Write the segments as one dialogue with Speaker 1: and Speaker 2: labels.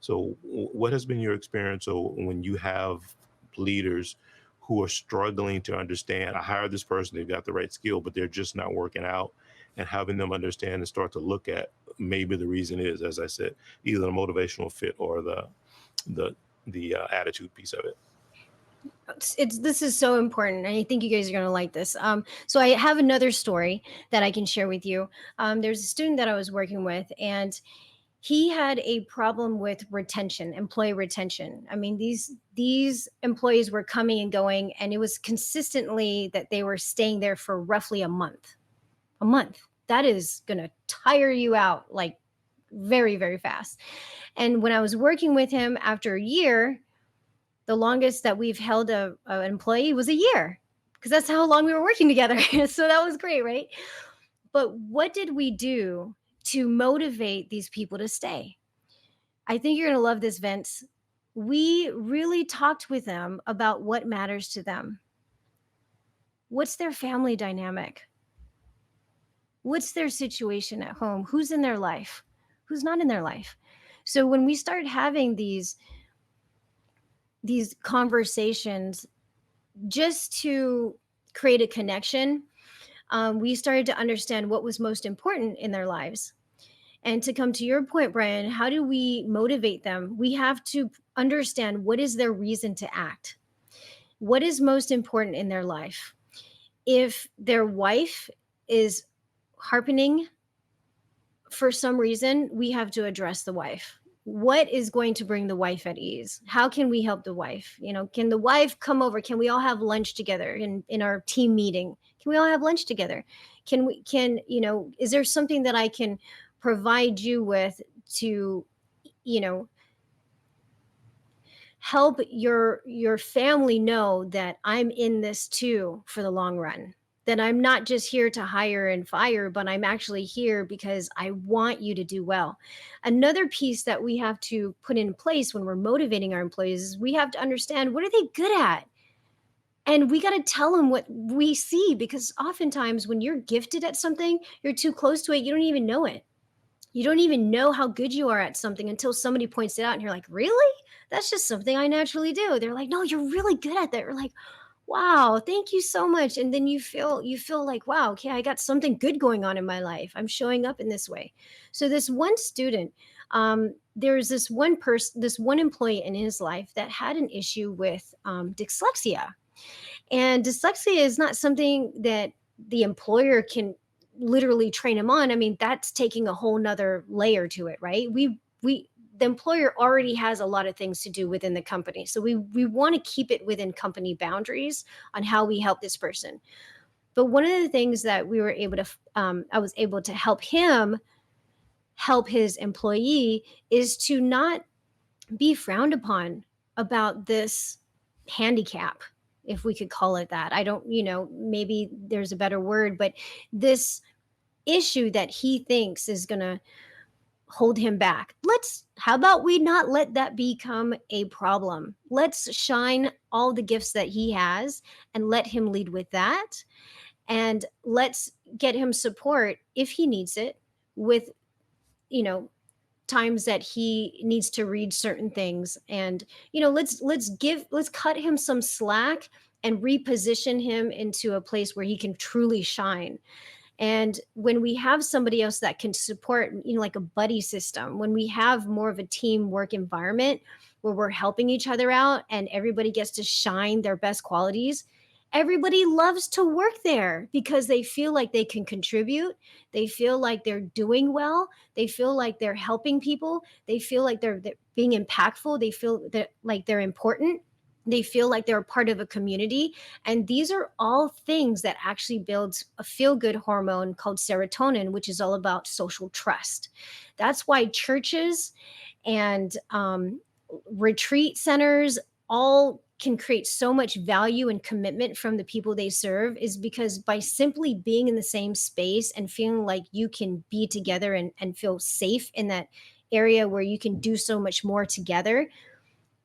Speaker 1: So, what has been your experience when you have leaders who are struggling to understand? I hired this person, they've got the right skill, but they're just not working out, and having them understand and start to look at maybe the reason is, as I said, either the motivational fit or the attitude piece of it.
Speaker 2: It's this is so important, and I think you guys are gonna like this. So I have another story that I can share with you. There's a student that I was working with, and he had a problem with retention, employee retention. I mean, these employees were coming and going, and it was consistently that they were staying there for roughly a month. A month. That is gonna tire you out like very, very fast. And when I was working with him after a year, the longest that we've held an employee was a year because that's how long we were working together. So that was great, right? But what did we do to motivate these people to stay? I think you're going to love this, Vince. We really talked with them about what matters to them. What's their family dynamic? What's their situation at home? Who's in their life? Who's not in their life? So when we start having these conversations just to create a connection, we started to understand what was most important in their lives. And to come to your point, Brian, how do we motivate them? We have to understand what is their reason to act. What is most important in their life? If their wife is harping for some reason, we have to address the wife. What is going to bring the wife at ease? How can we help the wife? Can the wife come over? Can we all have lunch together in our team meeting? Can we all have lunch together? Is there something that I can provide you with to, you know, help your family know that I'm in this too for the long run? That I'm not just here to hire and fire, but I'm actually here because I want you to do well. Another piece that we have to put in place when we're motivating our employees is we have to understand, what are they good at? And we got to tell them what we see, because oftentimes when you're gifted at something, you're too close to it, you don't even know it. You don't even know how good you are at something until somebody points it out and you're like, really? That's just something I naturally do. They're like, no, you're really good at that. We're like, wow, thank you so much. And then you feel like, wow, okay, I got something good going on in my life. I'm showing up in this way. So this one student, there's this one employee in his life that had an issue with dyslexia. And dyslexia is not something that the employer can literally train him on. I mean, that's taking a whole nother layer to it, right? The employer already has a lot of things to do within the company. So we want to keep it within company boundaries on how we help this person. But one of the things that we were able to, I was able to help his employee, is to not be frowned upon about this handicap, if we could call it that. I don't, maybe there's a better word, but this issue that he thinks is going to hold him back. How about we not let that become a problem? Let's shine all the gifts that he has and let him lead with that. And let's get him support if he needs it, with, you know, times that he needs to read certain things. And let's cut him some slack and reposition him into a place where he can truly shine. And when we have somebody else that can support, like a buddy system, when we have more of a teamwork environment where we're helping each other out and everybody gets to shine their best qualities, everybody loves to work there because they feel like they can contribute. They feel like they're doing well. They feel like they're helping people. They feel like they're being impactful. They feel that like they're important. They feel like they're a part of a community. And these are all things that actually builds a feel-good hormone called serotonin, which is all about social trust. That's why churches and retreat centers all can create so much value and commitment from the people they serve, is because by simply being in the same space and feeling like you can be together and feel safe in that area where you can do so much more together,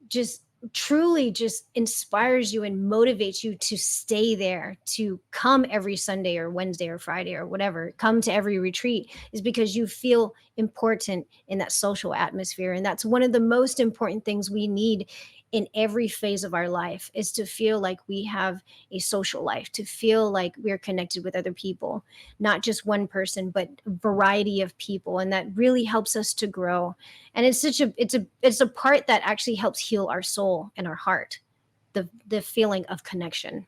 Speaker 2: just truly just inspires you and motivates you to stay there, to come every Sunday or Wednesday or Friday or whatever, come to every retreat, is because you feel important in that social atmosphere. And that's one of the most important things we need in every phase of our life, is to feel like we have a social life, to feel like we're connected with other people, not just one person, but a variety of people. And that really helps us to grow. And it's a part that actually helps heal our soul and our heart, the feeling of connection.